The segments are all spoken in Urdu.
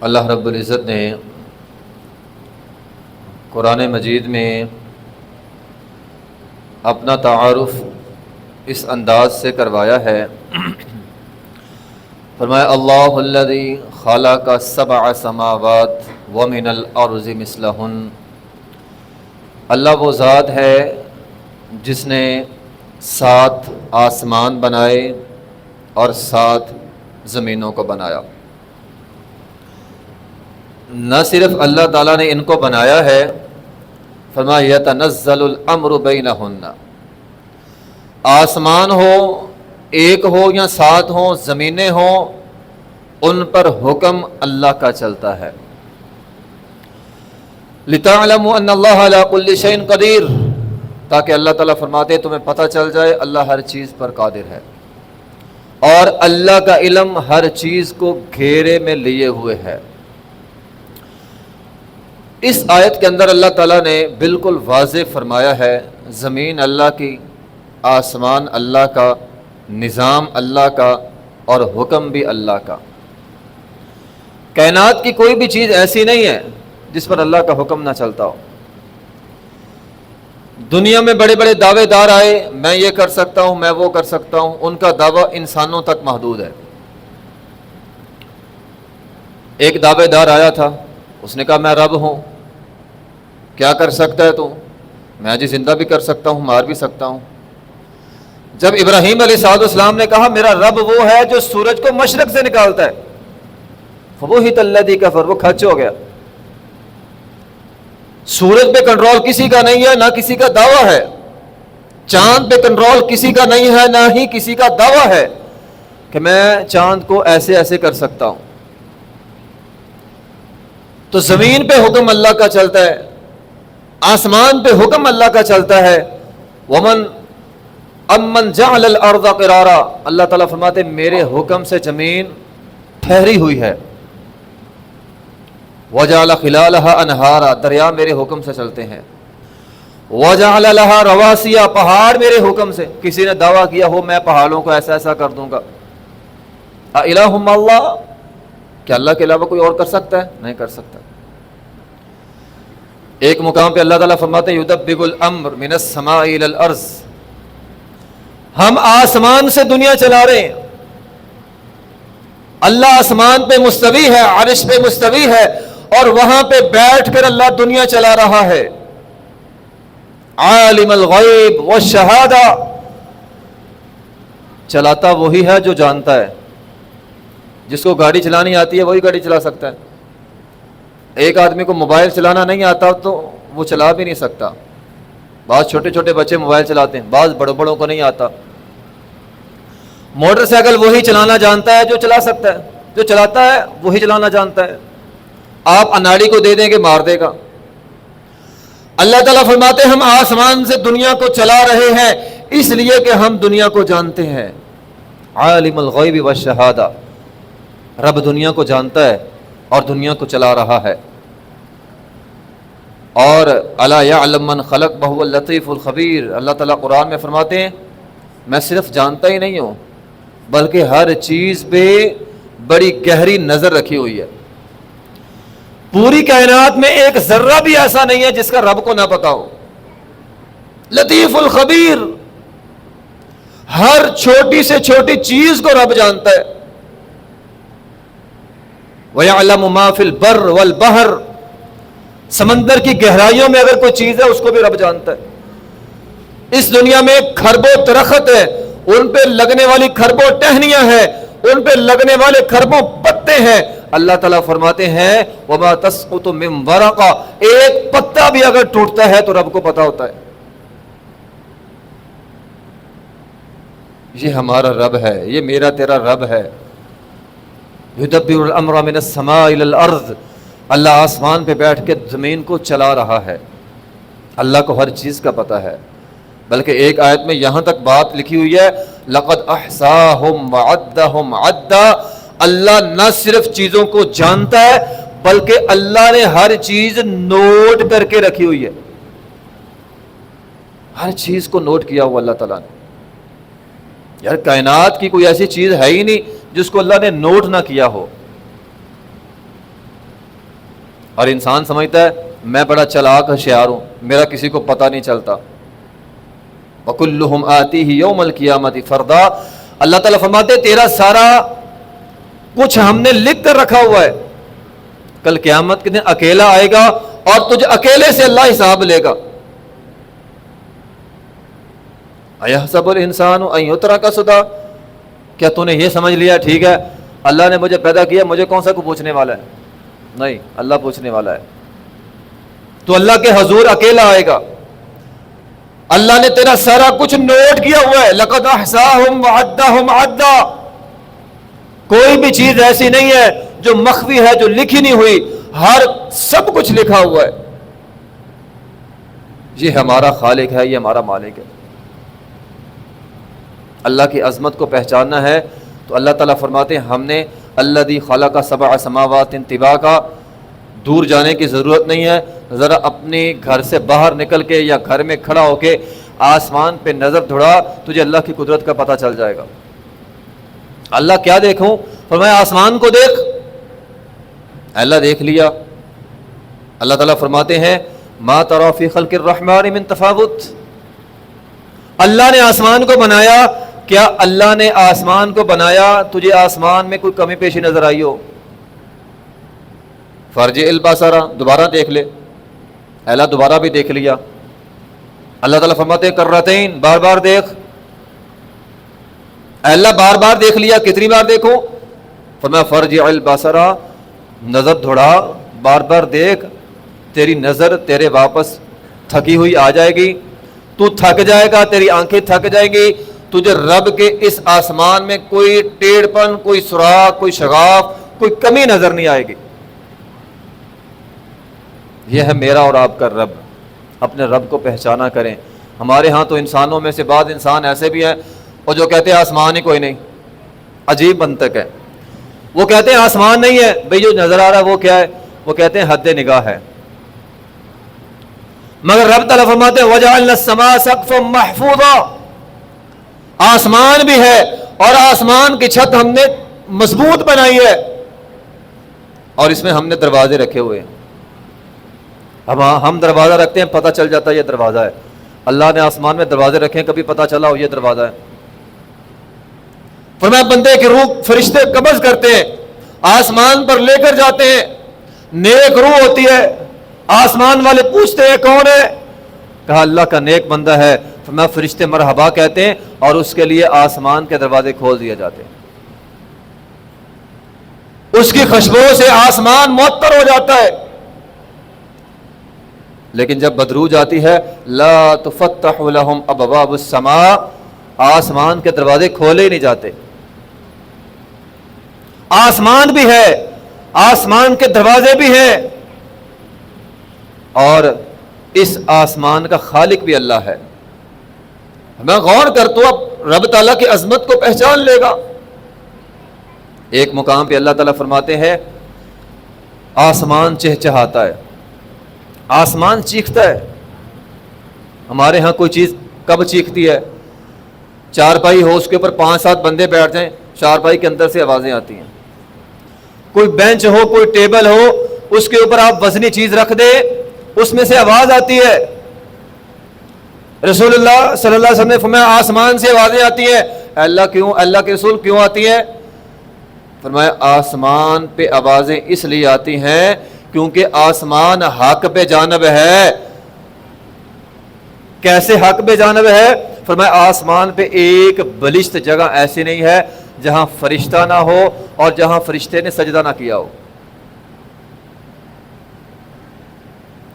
اللہ رب العزت نے قرآن مجید میں اپنا تعارف اس انداز سے کروایا ہے۔ فرمایا اللہ الذی خلق سبع سماوات ومن الارض مثلہن، اللہ وہ ذات ہے جس نے 7 آسمان بنائے اور 7 زمینوں کو بنایا۔ نہ صرف اللہ تعالیٰ نے ان کو بنایا ہے، فرمایا یتنزل الامر بینہن، آسمان ہو، ایک ہو یا 7 ہوں، زمینیں ہوں، ان پر حکم اللہ کا چلتا ہے۔ لِتَعْلَمُوا أَنَّ اللَّهَ عَلَىٰ كُلِّ شَيْءٍ قَدِيرٌ، تاکہ اللہ تعالیٰ فرماتے ہیں تمہیں پتہ چل جائے اللہ ہر چیز پر قادر ہے، اور اللہ کا علم ہر چیز کو گھیرے میں لیے ہوئے ہے۔ اس آیت کے اندر اللہ تعالیٰ نے بالکل واضح فرمایا ہے زمین اللہ کی، آسمان اللہ کا، نظام اللہ کا، اور حکم بھی اللہ کا۔ کائنات کی کوئی بھی چیز ایسی نہیں ہے جس پر اللہ کا حکم نہ چلتا ہو۔ دنیا میں بڑے بڑے دعوے دار آئے، میں یہ کر سکتا ہوں، میں وہ کر سکتا ہوں، ان کا دعویٰ انسانوں تک محدود ہے۔ ایک دعوے دار آیا تھا، اس نے کہا میں رب ہوں، کیا کر سکتا ہے تو؟ میں جی زندہ بھی کر سکتا ہوں، مار بھی سکتا ہوں۔ جب ابراہیم علیہ السلام نے کہا میرا رب وہ ہے جو سورج کو مشرق سے نکالتا ہے، فَبُہِتَ الَّذِي كَفَرَ، وہ کھچ ہو گیا۔ سورج پہ کنٹرول کسی کا نہیں ہے، نہ کسی کا دعویٰ ہے۔ چاند پہ کنٹرول کسی کا نہیں ہے، نہ ہی کسی کا دعویٰ ہے کہ میں چاند کو ایسے ایسے کر سکتا ہوں۔ تو زمین پہ حکم اللہ کا چلتا ہے، آسمان پہ حکم اللہ کا چلتا ہے۔ ومن امن جعل الارض قرارا، اللہ تعالیٰ فرماتے میرے حکم سے زمین ٹھہری ہوئی ہے۔ وجعل خلالها انہارا، دریا میرے حکم سے چلتے ہیں۔ وجعل لها رواسیا، پہاڑ میرے حکم سے۔ کسی نے دعویٰ کیا ہو میں پہاڑوں کو ایسا ایسا کر دوں گا، الہ مع اللہ، کیا اللہ کے علاوہ کوئی اور کر سکتا ہے؟ نہیں کر سکتا۔ ایک مقام پہ اللہ تعالیٰ فرماتے ہیں یدبر الامر من السماء الى الارض، ہم آسمان سے دنیا چلا رہے ہیں۔ اللہ آسمان پہ مستوی ہے، عرش پہ مستوی ہے، اور وہاں پہ بیٹھ کر اللہ دنیا چلا رہا ہے۔ عالم الغیب والشہادہ، چلاتا وہی ہے جو جانتا ہے۔ جس کو گاڑی چلانی آتی ہے وہی گاڑی چلا سکتا ہے۔ ایک آدمی کو موبائل چلانا نہیں آتا تو وہ چلا بھی نہیں سکتا۔ بعض چھوٹے چھوٹے بچے موبائل چلاتے ہیں، بعض بڑوں بڑوں کو نہیں آتا۔ موٹر سائیکل وہی چلانا جانتا ہے جو چلا سکتا ہے، جو چلاتا ہے وہی چلانا جانتا ہے۔ آپ اناڑی کو دے دیں گے مار دے گا۔ اللہ تعالیٰ فرماتے ہیں ہم آسمان سے دنیا کو چلا رہے ہیں اس لیے کہ ہم دنیا کو جانتے ہیں۔ عالم الغیب والشہادہ، رب دنیا کو جانتا ہے اور دنیا کو چلا رہا ہے۔ اور الا یعلم من خلق وهو اللطیف الخبیر، اللہ تعالیٰ قرآن میں فرماتے ہیں میں صرف جانتا ہی نہیں ہوں بلکہ ہر چیز پہ بڑی گہری نظر رکھی ہوئی ہے۔ پوری کائنات میں ایک ذرہ بھی ایسا نہیں ہے جس کا رب کو نہ پتا ہو۔ لطیف الخبیر، ہر چھوٹی سے چھوٹی چیز کو رب جانتا ہے۔ وَيَعْلَمُ مَا فِي الْبَرِّ وَالْبَحْرِ، سمندر کی گہرائیوں میں اگر کوئی چیز ہے اس کو بھی رب جانتا ہے۔ اس دنیا میں کھربوں درخت ہے، ان پہ لگنے والی کھربوں ٹہنیاں ہیں، ان پہ لگنے والے کھربوں پتے ہیں۔ اللہ تعالیٰ فرماتے ہیں وَمَا تَسْقُطُ مِن وَرَقَةٍ، ایک پتا بھی اگر ٹوٹتا ہے تو رب کو پتا ہوتا ہے۔ یہ ہمارا رب ہے، یہ میرا تیرا رب ہے۔ یدبر الامر من السماء الى الارض، اللہ آسمان پہ بیٹھ کے زمین کو چلا رہا ہے۔ اللہ کو ہر چیز کا پتہ ہے، بلکہ ایک آیت میں یہاں تک بات لکھی ہوئی ہے لقد احصاهم وعدهم عدا، اللہ نہ صرف چیزوں کو جانتا ہے بلکہ اللہ نے ہر چیز نوٹ کر کے رکھی ہوئی ہے۔ ہر چیز کو نوٹ کیا ہوا اللہ تعالیٰ نے۔ یار کائنات کی کوئی ایسی چیز ہے ہی نہیں جس کو اللہ نے نوٹ نہ کیا ہو۔ اور انسان سمجھتا ہے میں بڑا چلاک ہوشیار ہوں، میرا کسی کو پتہ نہیں چلتا. وَكُلُّهُمْ آتِيهِ يَوْمَ الْقِيَامَةِ فَرْدًا. اللہ تعالیٰ فرماتے تیرا سارا کچھ ہم نے لکھ کر رکھا ہوا ہے، کل قیامت کے دن اکیلا آئے گا اور تجھے اکیلے سے اللہ حساب لے گا. اَيَحْسَبُ الْإِنسَانُ أَن يُتْرَكَ سُدًى. کیا تو نے یہ سمجھ لیا ٹھیک ہے اللہ نے مجھے پیدا کیا، مجھے کون سا کو پوچھنے والا ہے؟ نہیں، اللہ پوچھنے والا ہے. تو اللہ کے حضور اکیلا آئے گا. اللہ نے تیرا سارا کچھ نوٹ کیا ہوا ہے. لَقَدْ أَحْصَاهُمْ وَعَدَّهُمْ عَدًّا. کوئی بھی چیز ایسی نہیں ہے جو مخفی ہے، جو لکھی نہیں ہوئی، ہر سب کچھ لکھا ہوا ہے. یہ ہمارا خالق ہے، یہ ہمارا مالک ہے. اللہ کی عظمت کو پہچاننا ہے تو اللہ تعالیٰ فرماتے ہیں ہم نے الذی خلق سبع سماوات طباقا. دور جانے کی ضرورت نہیں ہے، ذرا اپنے گھر سے باہر نکل کے یا گھر میں کھڑا ہو کے آسمان پہ نظر دوڑا، تجھے اللہ کی قدرت کا پتہ چل جائے گا. اللہ کیا دیکھوں؟ فرمایا آسمان کو دیکھ. اللہ دیکھ لیا. اللہ تعالیٰ فرماتے ہیں ما تری فی خلق الرحمن من تفاوت. اللہ نے آسمان کو بنایا، کیا اللہ نے آسمان کو بنایا تجھے آسمان میں کوئی کمی پیشی نظر آئی ہو؟ فرجع البصر، دوبارہ دیکھ لے. اللہ دوبارہ بھی دیکھ لیا. اللہ تعالیٰ فرماتے ہیں کرتین، بار بار دیکھ. اللہ بار بار دیکھ لیا، کتنی بار دیکھو؟ فرمایا فرجع البصر، نظر دوڑا، بار بار دیکھ. تیری نظر تیرے واپس تھکی ہوئی آ جائے گی، تو تھک جائے گا، تیری آنکھیں تھک جائیں گی. تجھے رب کے اس آسمان میں کوئی ٹیڑھ پن، کوئی سوراخ، کوئی شگاف، کوئی کمی نظر نہیں آئے گی. یہ ہے میرا اور آپ کا رب. اپنے رب کو پہچانا کریں. ہمارے ہاں تو انسانوں میں سے بعض انسان ایسے بھی ہیں اور جو کہتے ہیں آسمان ہی کوئی نہیں. عجیب منطق ہے. وہ کہتے ہیں آسمان نہیں ہے، بھئی جو نظر آ رہا ہے وہ کیا ہے؟ وہ کہتے ہیں حد نگاہ ہے. مگر رب تعالیٰ فرماتے ہیں وَجَعَلْنَا السَّمَاءَ سَقْفًا مَحْفُوظًا. آسمان بھی ہے اور آسمان کی چھت ہم نے مضبوط بنائی ہے اور اس میں ہم نے دروازے رکھے ہوئے ہیں. اب ہم دروازہ رکھتے ہیں، پتہ چل جاتا ہے یہ دروازہ ہے. اللہ نے آسمان میں دروازے رکھے ہیں، کبھی پتہ چلا ہو یہ دروازہ ہے؟ فرمایا بندے کی روح فرشتے قبض کرتے ہیں، آسمان پر لے کر جاتے ہیں. نیک روح ہوتی ہے، آسمان والے پوچھتے ہیں کون ہے؟ کہا اللہ کا نیک بندہ ہے. فرمایا فرشتے مرحبا کہتے ہیں اور اس کے لیے آسمان کے دروازے کھول دیے جاتے ہیں. اس کی خوشبو سے آسمان معطر ہو جاتا ہے. لیکن جب بدروج آتی ہے لا تفتح لهم ابواب السماء، آسمان کے دروازے کھولے ہی نہیں جاتے. آسمان بھی ہے، آسمان کے دروازے بھی ہیں اور اس آسمان کا خالق بھی اللہ ہے. میں غور کر تو اب رب تعالیٰ کی عظمت کو پہچان لے گا. ایک مقام پہ اللہ تعالیٰ فرماتے ہیں آسمان چہچہاتا ہے، آسمان چیختا ہے. ہمارے ہاں کوئی چیز کب چیختی ہے؟ چارپائی ہو، اس کے اوپر 5-7 بندے بیٹھ جائیں، چارپائی کے اندر سے آوازیں آتی ہیں. کوئی بینچ ہو، کوئی ٹیبل ہو، اس کے اوپر آپ وزنی چیز رکھ دیں، اس میں سے آواز آتی ہے. رسول اللہ صلی اللہ علیہ وسلم نے فرمایا آسمان سے آوازیں آتی ہیں. اللہ کیوں؟ اللہ کے رسول کیوں آتی ہیں؟ فرمایا آسمان پہ آوازیں اس لیے آتی ہیں کیونکہ آسمان حق پہ جانب ہے. کیسے حق پہ جانب ہے؟ فرمایا آسمان پہ ایک بلشت جگہ ایسی نہیں ہے جہاں فرشتہ نہ ہو اور جہاں فرشتے نے سجدہ نہ کیا ہو.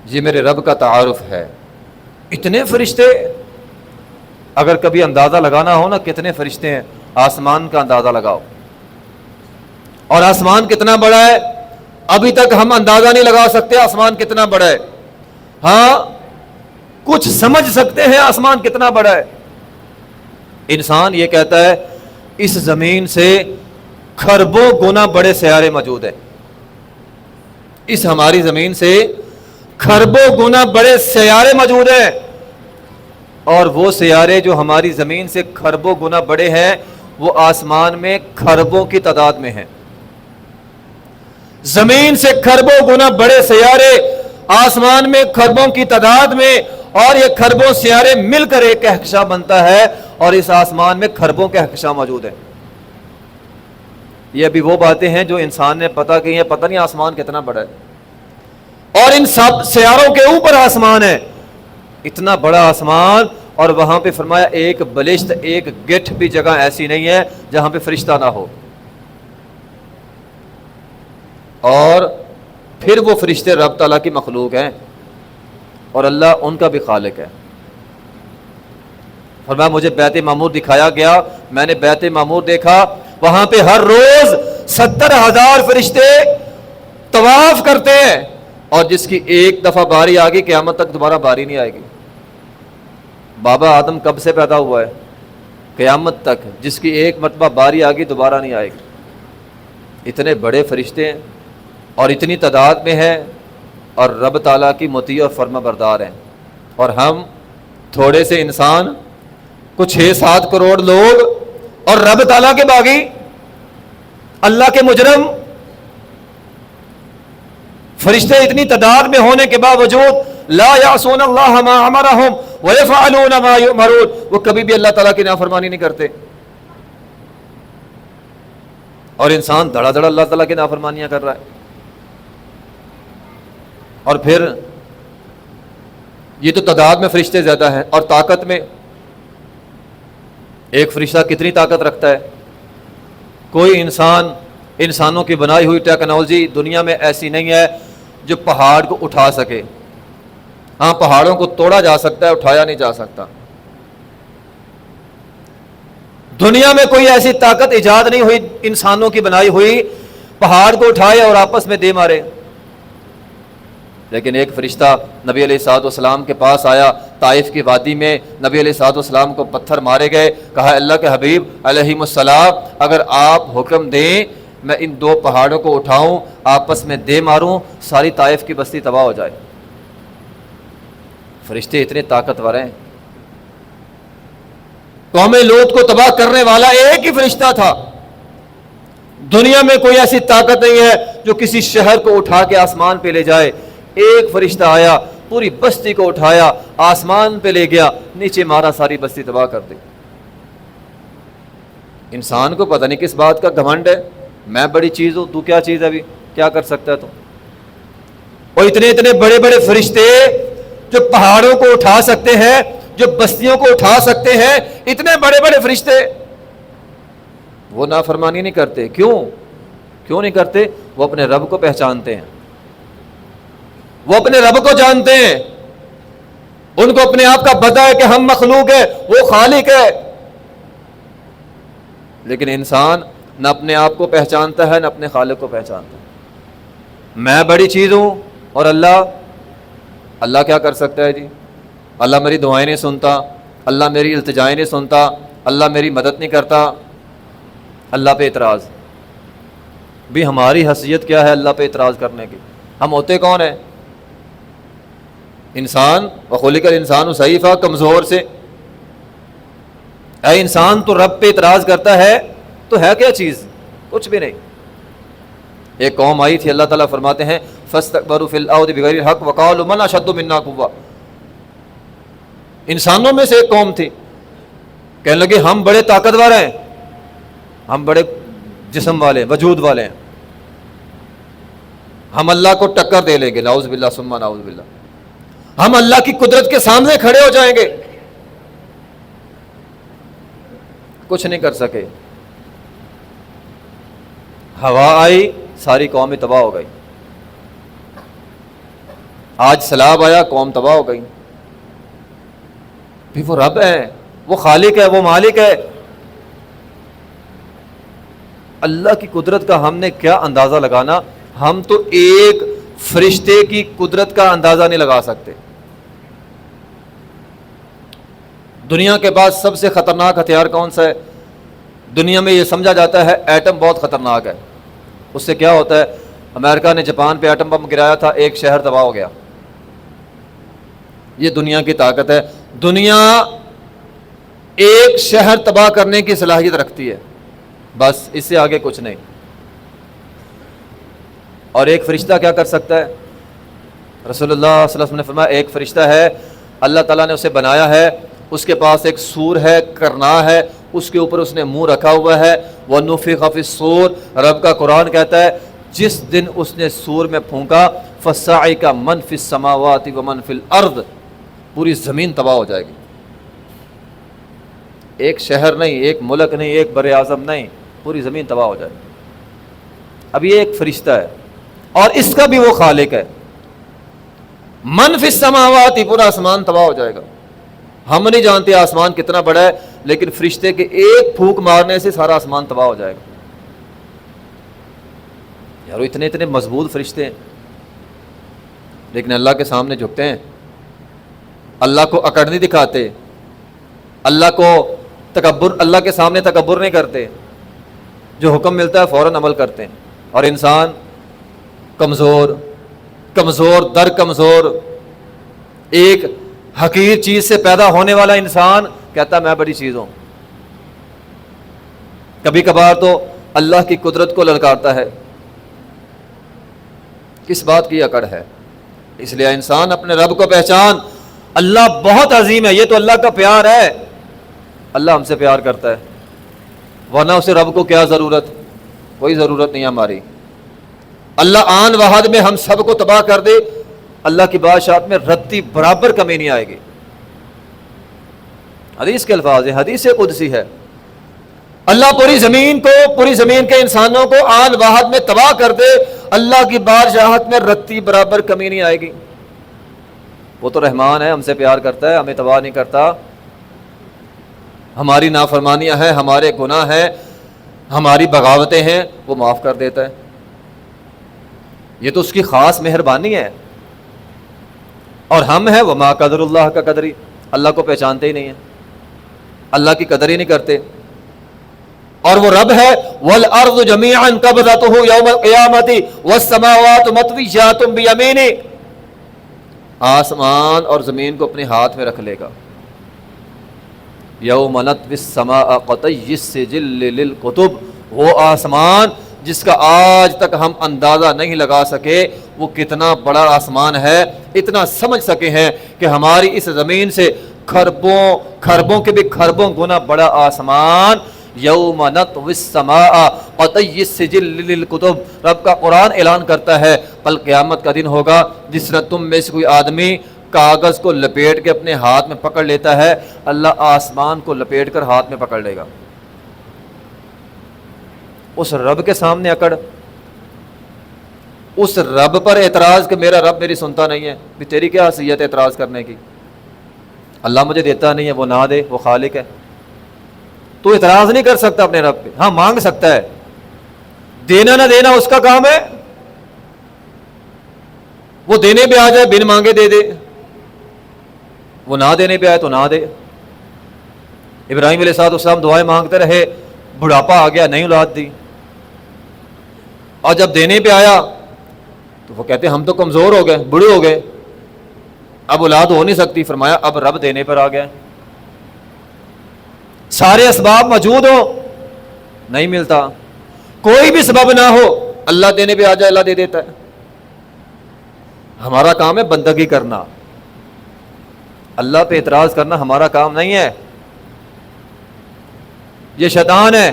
یہ میرے رب کا تعارف ہے. اتنے فرشتے، اگر کبھی اندازہ لگانا ہو نا کتنے فرشتے ہیں، آسمان کا اندازہ لگاؤ. اور آسمان کتنا بڑا ہے ابھی تک ہم اندازہ نہیں لگا سکتے آسمان کتنا بڑا ہے. ہاں کچھ سمجھ سکتے ہیں آسمان کتنا بڑا ہے. انسان یہ کہتا ہے اس زمین سے کھربوں گنا بڑے سیارے موجود ہیں. اس ہماری زمین سے کھربوں گنا بڑے سیارے موجود ہیں اور وہ سیارے جو ہماری زمین سے کھربوں گنا بڑے ہیں وہ آسمان میں کھربوں کی تعداد میں ہیں. زمین سے کھربوں گنا بڑے سیارے، آسمان میں کھربوں کی تعداد میں، اور یہ کھربوں سیارے مل کر ایک کہکشاں بنتا ہے، اور اس آسمان میں کھربوں کہکشاں موجود ہیں۔ یہ ابھی وہ باتیں ہیں جو انسان نے پتہ کی ہیں، پتہ نہیں آسمان کتنا بڑا ہے، اور ان سب سیاروں کے اوپر آسمان ہے، اتنا بڑا آسمان، اور وہاں پہ فرمایا ایک بلشت، ایک گٹھ بھی جگہ ایسی نہیں ہے جہاں پہ فرشتہ نہ ہو۔ اور پھر وہ فرشتے رب تعالیٰ کی مخلوق ہیں، اور اللہ ان کا بھی خالق ہے۔ فرمایا مجھے بیت معمور دکھایا گیا، میں نے بیت معمور دیکھا، وہاں پہ ہر روز 70,000 فرشتے طواف کرتے ہیں، اور جس کی ایک دفعہ باری آ گئی قیامت تک دوبارہ باری نہیں آئے گی۔ بابا آدم کب سے پیدا ہوا ہے؟ قیامت تک، جس کی ایک مرتبہ باری آ گئی دوبارہ نہیں آئے گی۔ اتنے بڑے فرشتے ہیں اور اتنی تعداد میں ہے، اور رب تعالیٰ کی مطیع اور فرما بردار ہیں، اور ہم تھوڑے سے انسان، کچھ 6-7 کروڑ لوگ، اور رب تعالیٰ کے باغی، اللہ کے مجرم۔ فرشتے اتنی تعداد میں ہونے کے باوجود لا یعصون اللہ ما امرہم ویفعلون ما یؤمرون، وہ کبھی بھی اللہ تعالیٰ کی نافرمانی نہیں کرتے، اور انسان دھڑا دھڑا اللہ تعالیٰ کی نافرمانیاں کر رہا ہے۔ اور پھر یہ تو تعداد میں فرشتے زیادہ ہیں، اور طاقت میں ایک فرشتہ کتنی طاقت رکھتا ہے؟ کوئی انسانوں کی بنائی ہوئی ٹیکنالوجی دنیا میں ایسی نہیں ہے جو پہاڑ کو اٹھا سکے۔ ہاں، پہاڑوں کو توڑا جا سکتا ہے، اٹھایا نہیں جا سکتا۔ دنیا میں کوئی ایسی طاقت ایجاد نہیں ہوئی انسانوں کی بنائی ہوئی پہاڑ کو اٹھائے اور آپس میں دے مارے۔ لیکن ایک فرشتہ نبی علیہ الصلوۃ والسلام کے پاس آیا، طائف کی وادی میں نبی علیہ الصلوۃ والسلام کو پتھر مارے گئے، کہا اللہ کے حبیب علیہ السلام اگر آپ حکم دیں میں ان 2 پہاڑوں کو اٹھاؤں، آپس میں دے ماروں، ساری طائف کی بستی تباہ ہو جائے۔ فرشتے اتنے طاقتور ہیں۔ قوم لوط کو تباہ کرنے والا ایک ہی فرشتہ تھا۔ دنیا میں کوئی ایسی طاقت نہیں ہے جو کسی شہر کو اٹھا کے آسمان پہ لے جائے۔ ایک فرشتہ آیا، پوری بستی کو اٹھایا، آسمان پہ لے گیا، نیچے مارا، ساری بستی تباہ کر دی۔ انسان کو پتہ نہیں کس بات کا گھمنڈ ہے، میں بڑی چیز ہوں، تو کیا چیز ہے، ابھی کیا کر سکتا ہے تو؟ اور اتنے بڑے بڑے فرشتے جو پہاڑوں کو اٹھا سکتے ہیں، جو بستیوں کو اٹھا سکتے ہیں، اتنے بڑے بڑے فرشتے، وہ نافرمانی نہیں کرتے۔ کیوں نہیں کرتے؟ وہ اپنے رب کو پہچانتے ہیں، وہ اپنے رب کو جانتے ہیں، ان کو اپنے آپ کا پتہ ہے کہ ہم مخلوق ہے، وہ خالق ہے۔ لیکن انسان نہ اپنے آپ کو پہچانتا ہے، نہ اپنے خالق کو پہچانتا ہے۔ میں بڑی چیز ہوں، اور اللہ کیا کر سکتا ہے جی؟ اللہ میری دعائیں نہیں سنتا، اللہ میری التجائیں نہیں سنتا، اللہ میری مدد نہیں کرتا۔ اللہ پہ اعتراض بھی، ہماری حیثیت کیا ہے اللہ پہ اعتراض کرنے کی؟ ہم ہوتے کون ہیں؟ انسان، وخلق الانسان ضعیفا، کمزور سے۔ اے انسان تو رب پہ اعتراض کرتا ہے تو ہے کیا چیز؟ کچھ بھی نہیں۔ ایک قوم آئی تھی، اللہ تعالیٰ فرماتے ہیں فاستكبروا في الارض بغیر الحق وقالوا من اشد منا قوة۔ انسانوں میں سے ایک قوم تھی، کہنے لگے ہم بڑے طاقتور ہیں، ہم بڑے جسم والے، وجود والے ہیں، ہم اللہ کو ٹکر دے لیں گے، نعوذ باللہ ثم نعوذ باللہ، ہم اللہ کی قدرت کے سامنے کھڑے ہو جائیں گے۔ کچھ نہیں کر سکے۔ ہوا آئی، ساری قوم تباہ ہو گئی۔ آج سیلاب آیا، قوم تباہ ہو گئی۔ بھی وہ رب ہے، وہ خالق ہے، وہ مالک ہے۔ اللہ کی قدرت کا ہم نے کیا اندازہ لگانا؟ ہم تو ایک فرشتے کی قدرت کا اندازہ نہیں لگا سکتے۔ دنیا کے بعد سب سے خطرناک ہتھیار کون سا ہے؟ دنیا میں یہ سمجھا جاتا ہے ایٹم بہت خطرناک ہے۔ اس سے کیا ہوتا ہے؟ امریکہ نے جاپان پہ ایٹم بم گرایا تھا، ایک شہر تباہ ہو گیا۔ یہ دنیا کی طاقت ہے۔ دنیا ایک شہر تباہ کرنے کی صلاحیت رکھتی ہے، بس اس سے آگے کچھ نہیں۔ اور ایک فرشتہ کیا کر سکتا ہے؟ رسول اللہ صلی اللہ علیہ وسلم نے فرمایا ایک فرشتہ ہے، اللہ تعالیٰ نے اسے بنایا ہے، اس کے پاس ایک سور ہے، کرنا ہے، اس کے اوپر اس نے منہ رکھا ہوا ہے، وَنُفِخَ فِي الصُّورِ، رب کا قرآن کہتا ہے جس دن اس نے سور میں پھونکا فَصَعِقَ مَنْ فِي السَّمَاوَاتِ وَمَنْ فِي الْأَرْضِ، پوری زمین تباہ ہو جائے گی. ایک شہر نہیں، ایک ملک نہیں، ایک بر اعظم نہیں، پوری زمین تباہ ہو جائے گی. اب یہ ایک فرشتہ ہے اور اس کا بھی وہ خالق ہے. من فی السماوات، پورا آسمان تباہ ہو جائے گا. ہم نہیں جانتے آسمان کتنا بڑا ہے، لیکن فرشتے کے ایک پھونک مارنے سے سارا آسمان تباہ ہو جائے گا. یارو اتنے اتنے مضبوط فرشتے ہیں، لیکن اللہ کے سامنے جھکتے ہیں، اللہ کو اکڑ نہیں دکھاتے، اللہ کو تکبر، اللہ کے سامنے تکبر نہیں کرتے، جو حکم ملتا ہے فوراً عمل کرتے ہیں. اور انسان کمزور کمزور در کمزور، ایک حقیر چیز سے پیدا ہونے والا انسان کہتا ہے میں بڑی چیز ہوں. کبھی کبھار تو اللہ کی قدرت کو للکارتا ہے. کس بات کی اکڑ ہے؟ اس لیے انسان اپنے رب کو پہچان، اللہ بہت عظیم ہے، یہ تو اللہ کا پیار ہے. اللہ ہم سے پیار کرتا ہے، ورنہ اسے رب کو کیا ضرورت؟ کوئی ضرورت نہیں ہماری. اللہ آن وحد میں ہم سب کو تباہ کر دے، اللہ کی بادشاہت میں رتی برابر کمی نہیں آئے گی. حدیث کے الفاظ ہیں، حدیث قدسی ہے. اللہ پوری زمین کو، پوری زمین کے انسانوں کو آن وحد میں تباہ کر دے، اللہ کی بادشاہت میں رتی برابر کمی نہیں آئے گی. وہ تو رحمان ہے، ہم سے پیار کرتا ہے، ہمیں تباہ نہیں کرتا. ہماری نافرمانیاں ہیں، ہمارے گناہ ہیں، ہماری بغاوتیں ہیں، وہ معاف کر دیتا ہے. یہ تو اس کی خاص مہربانی ہے. اور ہم ہیں وما قدر اللہ کا قدری، اللہ کو پہچانتے ہی نہیں ہیں، اللہ کی قدر ہی نہیں کرتے. اور وہ رب ہے والارض جميعا قبضته یوم القیامت والسماوات مطویات بیمینہ، آسمان اور زمین کو اپنے ہاتھ میں رکھ لے گا. یوم نطوی السماء کطی السجل للکتب، وہ آسمان جس کا آج تک ہم اندازہ نہیں لگا سکے وہ کتنا بڑا آسمان ہے. اتنا سمجھ سکے ہیں کہ ہماری اس زمین سے کھربوں کے بھی کھربوں گنا بڑا آسمان. یوم نطوی السماء قطی السجل للکتب، رب کا قرآن اعلان کرتا ہے کل قیامت کا دن ہوگا جس طرح تم میں سے کوئی آدمی کاغذ کو لپیٹ کے اپنے ہاتھ میں پکڑ لیتا ہے، اللہ آسمان کو لپیٹ کر ہاتھ میں پکڑ لے گا. اس رب کے سامنے اکڑ، اس رب پر اعتراض کہ میرا رب میری سنتا نہیں ہے، بھی تیری کیا حیثیت ہے اعتراض کرنے کی؟ اللہ مجھے دیتا نہیں ہے، وہ نہ دے، وہ خالق ہے. تو اعتراض نہیں کر سکتا اپنے رب پہ. ہاں مانگ سکتا ہے، دینا نہ دینا اس کا کام ہے. وہ دینے پہ آ جائے بن مانگے دے دے، وہ نہ دینے پہ آئے تو نہ دے. ابراہیم علیہ السلام دعائیں مانگتے رہے، بڑھاپا آ گیا، نہیں اولاد دی. اور جب دینے پہ آیا تو وہ کہتے ہم تو کمزور ہو گئے، بوڑھے ہو گئے، اب اولاد ہو نہیں سکتی. فرمایا اب رب دینے پر آ گیا. سارے اسباب موجود ہو نہیں ملتا، کوئی بھی سبب نہ ہو، اللہ دینے پہ آ جائے اللہ دے دیتا ہے. ہمارا کام ہے بندگی کرنا، اللہ پہ اعتراض کرنا ہمارا کام نہیں ہے. یہ شیطان ہے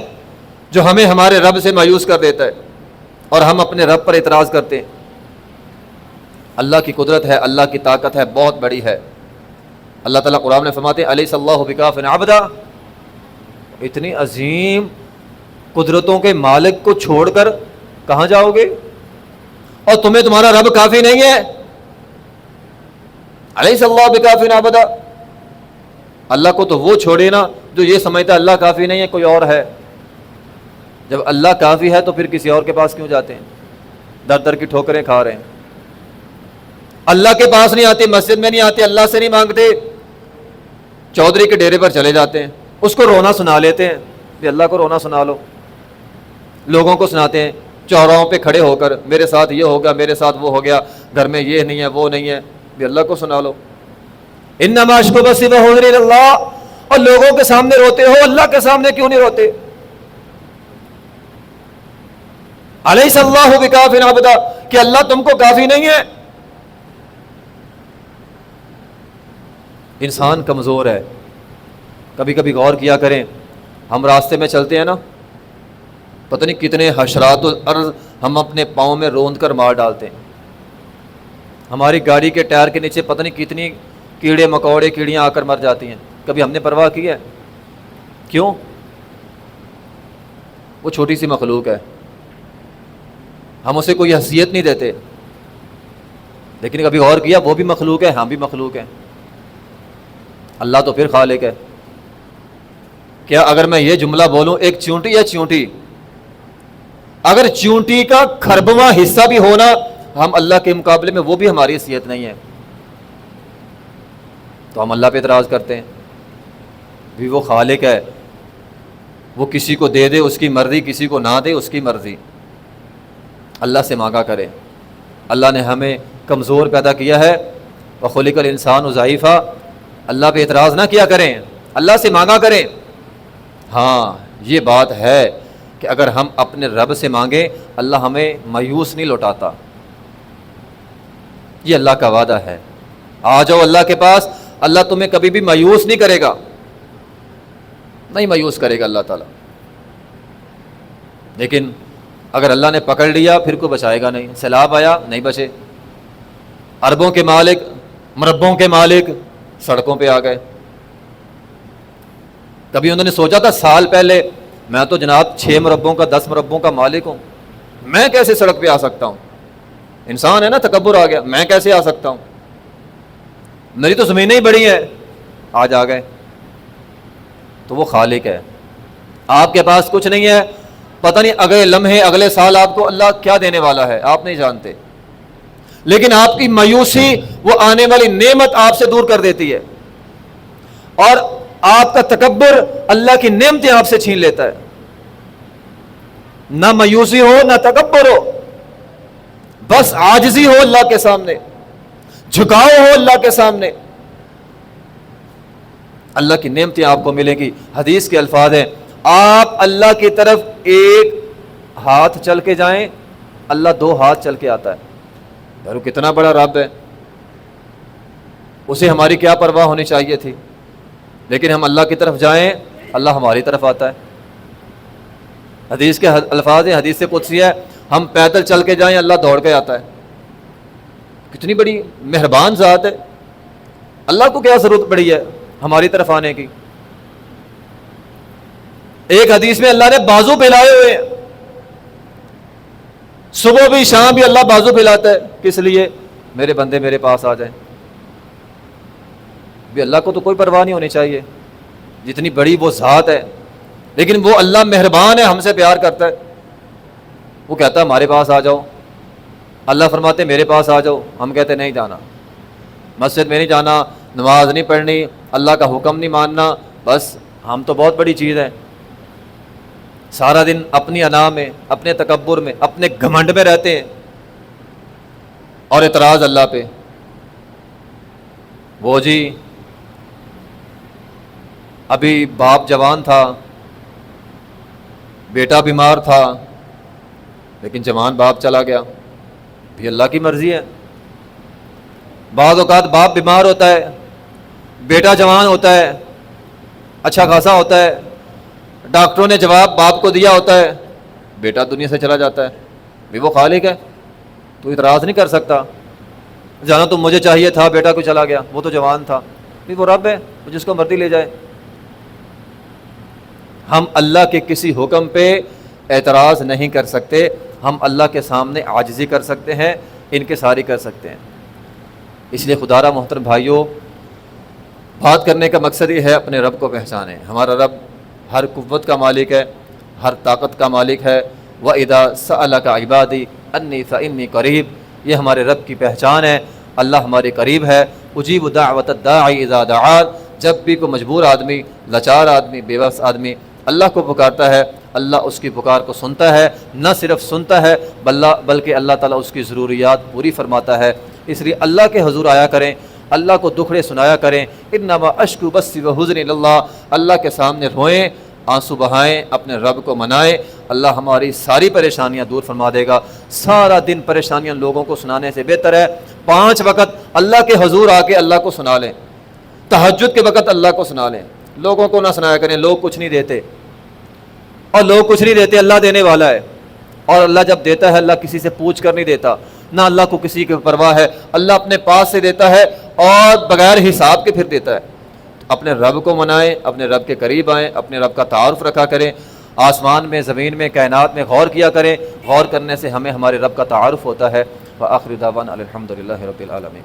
جو ہمیں ہمارے رب سے مایوس کر دیتا ہے اور ہم اپنے رب پر اعتراض کرتے ہیں. اللہ کی قدرت ہے، اللہ کی طاقت ہے، بہت بڑی ہے. اللہ تعالیٰ قرآن میں فرماتے ہیں الیس اللہ بکاف عبدا، اتنی عظیم قدرتوں کے مالک کو چھوڑ کر کہاں جاؤ گے؟ اور تمہیں تمہارا رب کافی نہیں ہے؟ الیس اللہ بکاف عبدا، اللہ کو تو وہ چھوڑے نا جو یہ سمجھتا ہے اللہ کافی نہیں ہے، کوئی اور ہے. جب اللہ کافی ہے تو پھر کسی اور کے پاس کیوں جاتے ہیں؟ در در کی ٹھوکریں کھا رہے ہیں. اللہ کے پاس نہیں آتے، مسجد میں نہیں آتے، اللہ سے نہیں مانگتے، چودھری کے ڈیرے پر چلے جاتے ہیں، اس کو رونا سنا لیتے ہیں کہ اللہ کو رونا سنا لو. لوگوں کو سناتے ہیں چوراہوں پہ کھڑے ہو کر، میرے ساتھ یہ ہو گیا، میرے ساتھ وہ ہو گیا، گھر میں یہ نہیں ہے، وہ نہیں ہے، بھی اللہ کو سنا لو. انما اشکو بثی وحزنی الی اللہ، اور لوگوں کے سامنے روتے ہو، اللہ کے سامنے کیوں نہیں روتے؟ الیس اللہ بکاف عبدا، کہ اللہ تم کو کافی نہیں ہے؟ انسان کمزور ہے. کبھی کبھی غور کیا کریں، ہم راستے میں چلتے ہیں نا، پتہ نہیں کتنے حشرات الارض ہم اپنے پاؤں میں روند کر مار ڈالتے ہیں. ہماری گاڑی کے ٹائر کے نیچے پتہ نہیں کتنی کیڑے مکوڑے کیڑیاں آ کر مر جاتی ہیں. کبھی ہم نے پرواہ کی ہے؟ کیوں؟ وہ چھوٹی سی مخلوق ہے، ہم اسے کوئی حیثیت نہیں دیتے. لیکن کبھی غور کیا وہ بھی مخلوق ہے، ہم بھی مخلوق ہیں. اللہ تو پھر خالق ہے. کیا اگر میں یہ جملہ بولوں، ایک چونٹی یا چونٹی، اگر چونٹی کا کھربواں حصہ بھی ہونا ہم اللہ کے مقابلے میں، وہ بھی ہماری حیثیت نہیں ہے، تو ہم اللہ پہ اعتراض کرتے ہیں. بھی وہ خالق ہے، وہ کسی کو دے دے اس کی مرضی، کسی کو نہ دے اس کی مرضی. اللہ سے مانگا کرے. اللہ نے ہمیں کمزور پیدا کیا ہے، وخلق الانسان ضعیفا. اللہ پہ اعتراض نہ کیا کریں، اللہ سے مانگا کریں. ہاں یہ بات ہے کہ اگر ہم اپنے رب سے مانگیں اللہ ہمیں مایوس نہیں لوٹاتا. یہ اللہ کا وعدہ ہے. آ جاؤ اللہ کے پاس، اللہ تمہیں کبھی بھی مایوس نہیں کرے گا، نہیں مایوس کرے گا اللہ تعالیٰ. لیکن اگر اللہ نے پکڑ لیا پھر کوئی بچائے گا نہیں. سیلاب آیا نہیں بچے. اربوں کے مالک، مربوں کے مالک سڑکوں پہ آ گئے. کبھی انہوں نے سوچا تھا سال پہلے میں تو جناب 6 مربوں کا 10 مربوں کا مالک ہوں، میں کیسے سڑک پہ آ سکتا ہوں؟ انسان ہے نا، تکبر آ گیا، میں کیسے آ سکتا ہوں، میری تو زمینیں ہی بڑی ہیں. آج آ گئے. تو وہ خالق ہے. آپ کے پاس کچھ نہیں ہے، پتہ نہیں اگلے لمحے اگلے سال آپ کو اللہ کیا دینے والا ہے آپ نہیں جانتے. لیکن آپ کی مایوسی وہ آنے والی نعمت آپ سے دور کر دیتی ہے، اور آپ کا تکبر اللہ کی نعمتیں آپ سے چھین لیتا ہے. نہ مایوسی ہو نہ تکبر ہو، بس عاجزی ہو اللہ کے سامنے، جھکاؤ ہو اللہ کے سامنے. اللہ کی نعمتیں آپ کو ملیں گی. حدیث کے الفاظ ہیں، آپ اللہ کی طرف ایک ہاتھ چل کے جائیں، اللہ 2 ہاتھ چل کے آتا ہے. یارو کتنا بڑا رب ہے، اسے ہماری کیا پرواہ ہونی چاہیے تھی. لیکن ہم اللہ کی طرف جائیں اللہ ہماری طرف آتا ہے. حدیث کے الفاظ ہیں، حدیث سے قدسی ہے، ہم پیدل چل کے جائیں اللہ دوڑ کے آتا ہے. کتنی بڑی مہربان ذات ہے. اللہ کو کیا ضرورت پڑی ہے ہماری طرف آنے کی. ایک حدیث میں اللہ نے بازو پھیلائے ہوئے ہیں، صبح بھی شام بھی اللہ بازو پھیلاتا ہے. کس لیے؟ میرے بندے میرے پاس آ جائیں. بھی اللہ کو تو کوئی پرواہ نہیں ہونی چاہیے، جتنی بڑی وہ ذات ہے. لیکن وہ اللہ مہربان ہے، ہم سے پیار کرتا ہے. وہ کہتا ہے ہمارے پاس آ جاؤ. اللہ فرماتے میرے پاس آ جاؤ. ہم کہتے نہیں جانا، مسجد میں نہیں جانا، نماز نہیں پڑھنی، اللہ کا حکم نہیں ماننا. بس ہم تو بہت بڑی چیز ہے. سارا دن اپنی انا میں، اپنے تکبر میں، اپنے گھمنڈ میں رہتے ہیں اور اعتراض اللہ پہ. وہ جی ابھی باپ جوان تھا، بیٹا بیمار تھا، لیکن جوان باپ چلا گیا. بھی اللہ کی مرضی ہے. بعض اوقات باپ بیمار ہوتا ہے، بیٹا جوان ہوتا ہے، اچھا خاصا ہوتا ہے، ڈاکٹروں نے جواب باپ کو دیا ہوتا ہے، بیٹا دنیا سے چلا جاتا ہے. بھی وہ خالق ہے، تو اعتراض نہیں کر سکتا. جانا تو مجھے چاہیے تھا، بیٹا کو چلا گیا، وہ تو جوان تھا. بھی وہ رب ہے، وہ جس کو مرضی لے جائے. ہم اللہ کے کسی حکم پہ اعتراض نہیں کر سکتے. ہم اللہ کے سامنے عاجزی کر سکتے ہیں، انکساری کر سکتے ہیں. اس لیے خدارا محترم بھائیوں، بات کرنے کا مقصد یہ ہے اپنے رب کو پہچانیں. ہمارا رب ہر قوت کا مالک ہے، ہر طاقت کا مالک ہے. وَإِذَا سَأَلَكَ عِبَادِي أَنِّي فَإِنِّي قَرِيبٌ. یہ ہمارے رب کی پہچان ہے. اللہ ہمارے قریب ہے. اجیب دعوت الداعی اذا دعان. جب بھی کوئی مجبور آدمی، لاچار آدمی، بے بس آدمی اللہ کو پکارتا ہے، اللہ اس کی پکار کو سنتا ہے. نہ صرف سنتا ہے بلکہ اللہ تعالیٰ اس کی ضروریات پوری فرماتا ہے. اس لیے اللہ کے حضور آیا کریں، اللہ کو دکھڑے سنایا کریں. انما اشکو بثی وحزنی اللہ. اللہ کے سامنے روئیں، آنسو بہائیں، اپنے رب کو منائیں، اللہ ہماری ساری پریشانیاں دور فرما دے گا۔ سارا دن پریشانیاں لوگوں کو سنانے سے بہتر ہے 5 وقت اللہ کے حضور آ کے اللہ کو سنا لیں، تہجد کے وقت اللہ کو سنا لیں، لوگوں کو نہ سنایا کریں، لوگ کچھ نہیں دیتے، اور لوگ کچھ نہیں دیتے، اللہ دینے والا ہے، اور اللہ جب دیتا ہے اللہ کسی سے پوچھ کر نہیں دیتا، نہ اللہ کو کسی کی پرواہ ہے، اللہ اپنے پاس سے دیتا ہے اور بغیر حساب کے پھر دیتا ہے۔ اپنے رب کو منائیں، اپنے رب کے قریب آئیں، اپنے رب کا تعارف رکھا کریں، آسمان میں، زمین میں، کائنات میں غور کیا کریں، غور کرنے سے ہمیں ہمارے رب کا تعارف ہوتا ہے۔ وآخر دعوانا الحمد للہ رب العالمین۔